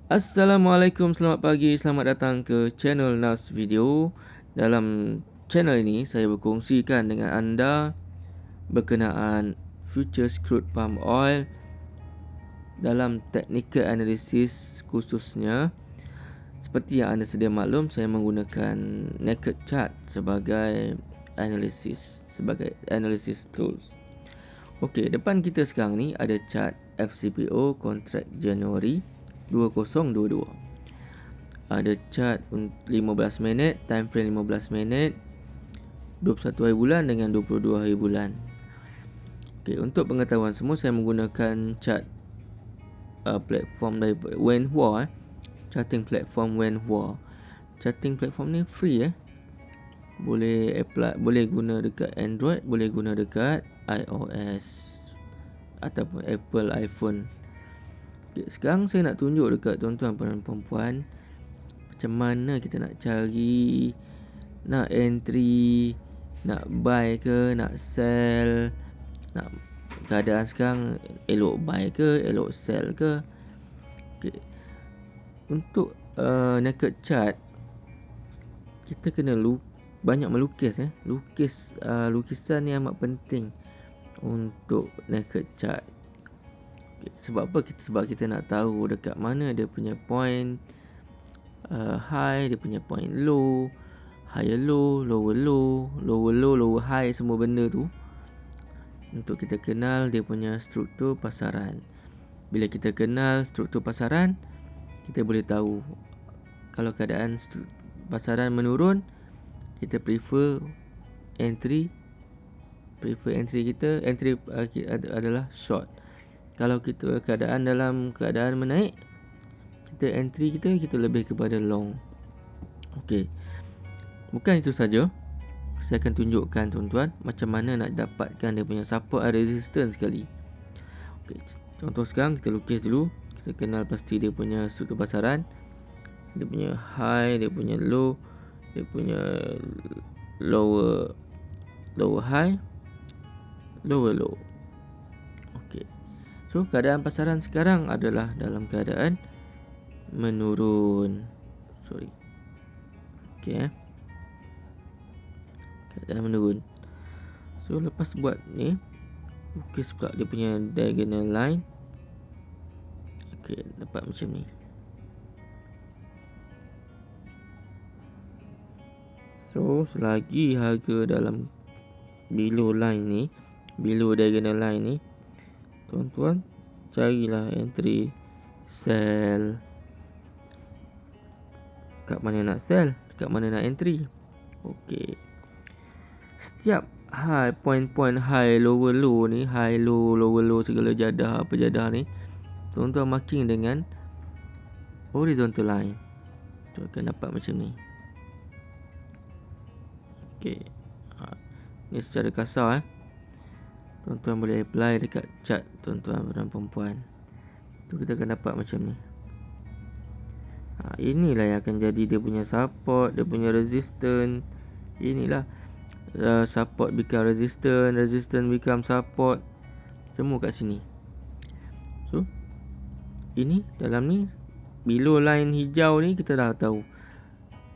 Assalamualaikum, selamat pagi, selamat datang ke channel Nas Video. Dalam channel ini, saya berkongsikan dengan anda berkenaan futures crude palm oil dalam technical analysis khususnya. Seperti yang anda sedia maklum, saya menggunakan naked chart sebagai analysis tools. Okey, depan kita sekarang ni ada chart FCPO kontrak Januari 2022. Ada chart 15 minit, time frame 15 minit, 21 hari bulan dengan 22 hari bulan. Okey, untuk pengetahuan semua, saya menggunakan chart platform dari Wenhua, charting platform Wenhua. Charting platform ni free boleh apply, boleh guna dekat Android, boleh guna dekat iOS ataupun Apple iPhone. Okay, sekarang saya nak tunjuk dekat tuan-tuan dan puan-puan macam mana kita nak cari, nak entry, nak buy ke, nak sell, nak keadaan sekarang elok buy ke, elok sell ke. Okay. Untuk naked chart, kita kena banyak melukis lukisan ni amat penting untuk naked chart. Okay. Sebab apa? Sebab kita nak tahu dekat mana dia punya point high, dia punya point low, higher low, lower low, lower low, lower high, semua benda tu untuk kita kenal dia punya struktur pasaran. Bila kita kenal struktur pasaran, kita boleh tahu kalau keadaan pasaran menurun, kita prefer entry kita adalah short. Kalau kita dalam keadaan menaik, entry kita lebih kepada long. Okey. Bukan itu saja. Saya akan tunjukkan tuan-tuan macam mana nak dapatkan dia punya support dan resistance sekali. Okey. Contoh sekarang kita lukis dulu. Kita kenal pasti dia punya struktur pasaran. Dia punya high, dia punya low, dia punya lower high, lower low. Okey. So keadaan pasaran sekarang adalah dalam keadaan menurun. Okey. Keadaan menurun. So lepas buat ni, lukis pula dia punya diagonal line. Okey, dapat macam ni. So selagi harga dalam below line ni, below diagonal line ni, tuan-tuan carilah entry, sell. Kat mana nak sell, kat mana nak entry. Okey. Setiap high, point high, lower low ni, high low, lower low, segala jadah ni, tuan-tuan marking dengan horizontal line. Tu akan dapat macam ni. Okey. Ni secara kasar tuan-tuan boleh apply dekat chart tuan-tuan dan puan-puan. Tu kita akan dapat macam ni. Inilah yang akan jadi dia punya support, dia punya resistance. Inilah support become resistance become support. Semua kat sini. So ini dalam ni below line hijau ni kita dah tahu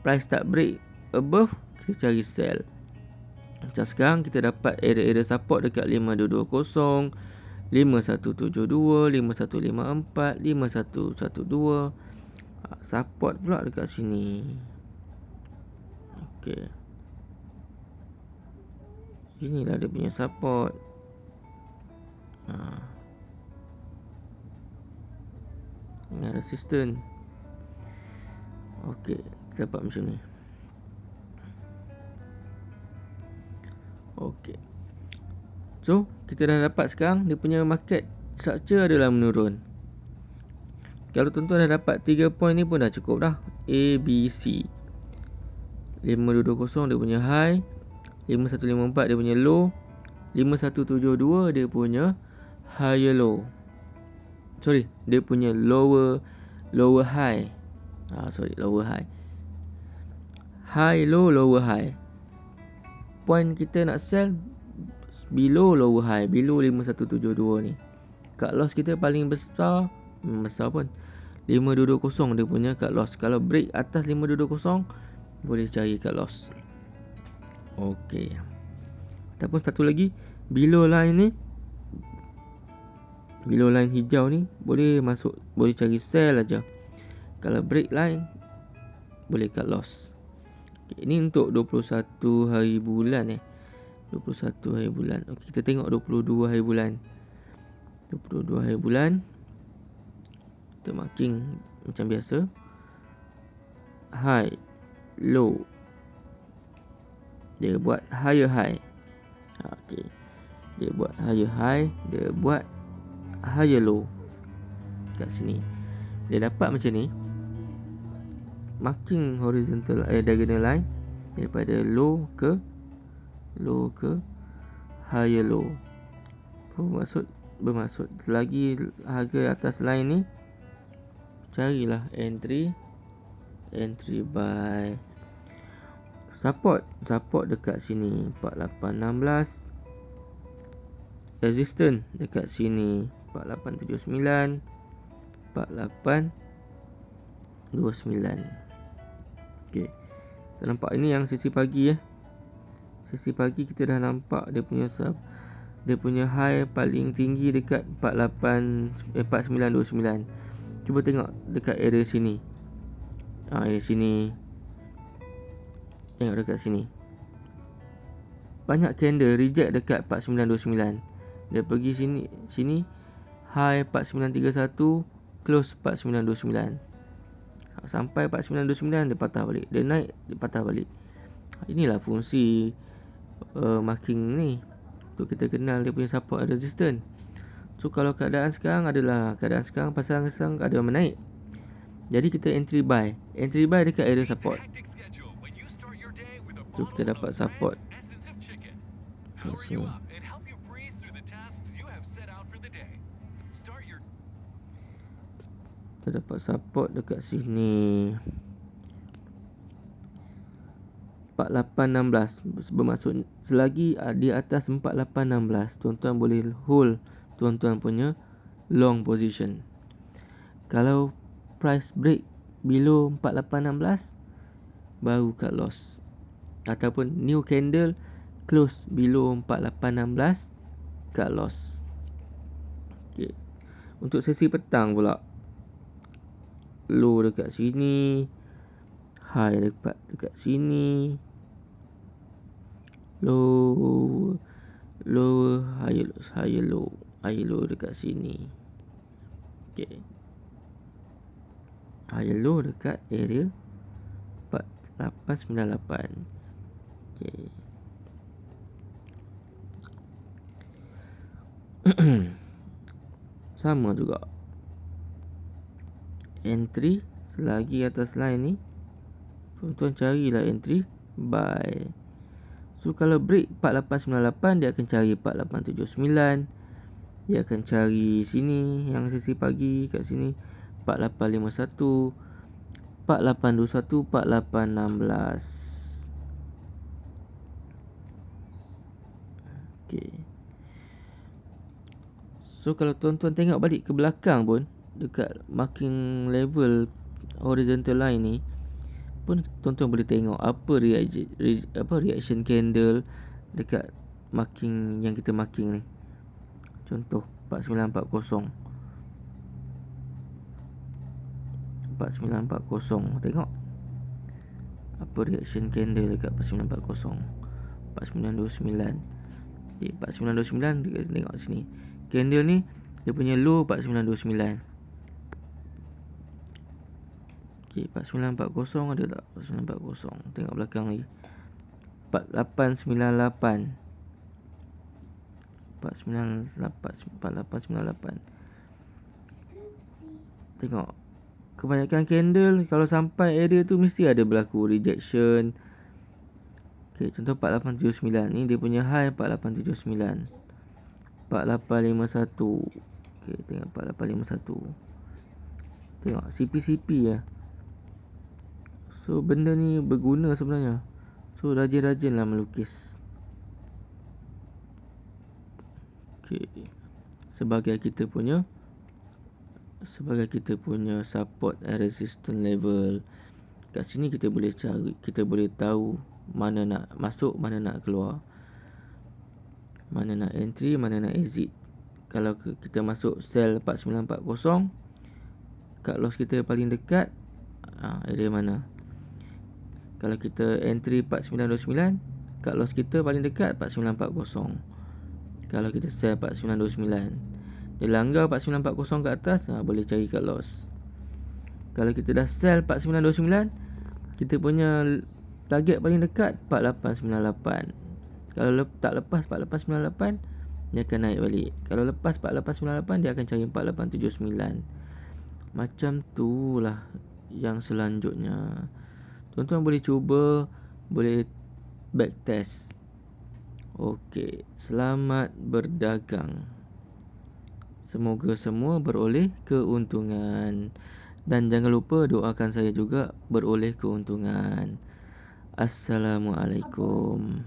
price tak break above, kita cari sell. Macam sekarang kita dapat area support dekat 5220, 5172, 5154, 5112. Support pula dekat sini. Okey. Inilah dia punya support. Ini resistance. Okey, kita dapat macam ni. Okey. So, kita dah dapat sekarang dia punya market structure adalah menurun. Kalau tuan-tuan dah dapat 3 point ni pun dah cukup dah. A, B, C. 5220 dia punya high, 5154 dia punya low, 5172 dia punya higher low. Dia punya lower high. Lower high. High low, lower high. Point kita nak sell below lower high, below 5172 ni. Cut loss kita paling besar pun 5220 dia punya cut loss. Kalau break atas 5220 boleh cari cut loss. Okey. Ataupun satu lagi, below line ni, below line hijau ni boleh masuk, boleh cari sell aja. Kalau break line boleh cut loss. Okay, ini untuk 21 hari bulan 21 hari bulan. Okey, kita tengok 22 hari bulan. 22 hari bulan, kita marking macam biasa. High, low. Dia buat higher high. Okey. Dia buat higher high, dia buat higher low. Kat sini. Dia dapat macam ni. Marking horizontal diagonal line daripada low ke higher low. Bermaksud selagi harga atas line ni, carilah entry buy. Support dekat sini 4816. Resistance dekat sini 4879, 4829. Okey. Kita nampak ini yang sesi pagi Sesi pagi kita dah nampak dia punya high paling tinggi dekat 4929. Cuba tengok dekat area sini. Area sini. Tengok dekat sini. Banyak candle reject dekat 4929. Dia pergi sini high 4931, close 4929. Sampai 4929 dia patah balik. Dia naik, dia patah balik. Inilah fungsi marking ni, untuk kita kenal dia punya support dan resistance. So kalau keadaan sekarang pasaran sekarang ada menaik. Jadi kita entry buy dekat area support. So kita dapat support kat sini. Kita dapat support dekat sini 4816. Bermaksud selagi di atas 4816, tuan-tuan boleh hold tuan-tuan punya long position. Kalau price break below 4816, baru cut loss. Ataupun new candle close below 4816, cut loss. Okay. Untuk sesi petang pula, low dekat sini, high dekat sini, low higher low dekat sini. Okey. Higher low dekat area 4898. Okey. Sama juga. Entry selagi atas line ni, tuan-tuan carilah entry buy. So kalau break 4898, dia akan cari 4879. Dia akan cari sini yang sesi pagi kat sini 4851, 4821, 4816. Okey. So kalau tuan-tuan tengok balik ke belakang pun, dekat marking level horizontal line ni pun, tuan-tuan boleh tengok apa reaction candle dekat marking yang kita marking ni. Contoh 4940, 4940. Tengok apa reaction candle dekat 4940, 4929. 4929 kita tengok sini. Candle ni dia punya low 4929. Okey, 4940 ada tak? 4940. Tengok belakang lagi. 4898. 4898. Tengok. Kebanyakan candle kalau sampai area tu mesti ada berlaku rejection. Okey, contoh 4879 ni dia punya high 4879. 4851. Okey, tengok 4851. Tengok CP ya. So benda ni berguna sebenarnya. So rajin-rajinlah melukis. Okey. Sebagai kita punya sebagai kita punya support and resistance level. Kat sini kita boleh cari, kita boleh tahu mana nak masuk, mana nak keluar, mana nak entry, mana nak exit. Kalau kita masuk sell 4940, cut loss kita paling dekat area mana. Kalau kita entry 4929, cut loss kita paling dekat 4940. Kalau kita sell 4929, dia langgar 4940 ke atas, boleh cari cut loss. Kalau kita dah sell 4929, kita punya target paling dekat 4898. Kalau tak lepas 4898, dia akan naik balik. Kalau lepas 4898, dia akan cari 4879. Macam tu lah yang selanjutnya. Tuan-tuan boleh cuba, boleh backtest. Okey, selamat berdagang. Semoga semua beroleh keuntungan. Dan jangan lupa doakan saya juga beroleh keuntungan. Assalamualaikum.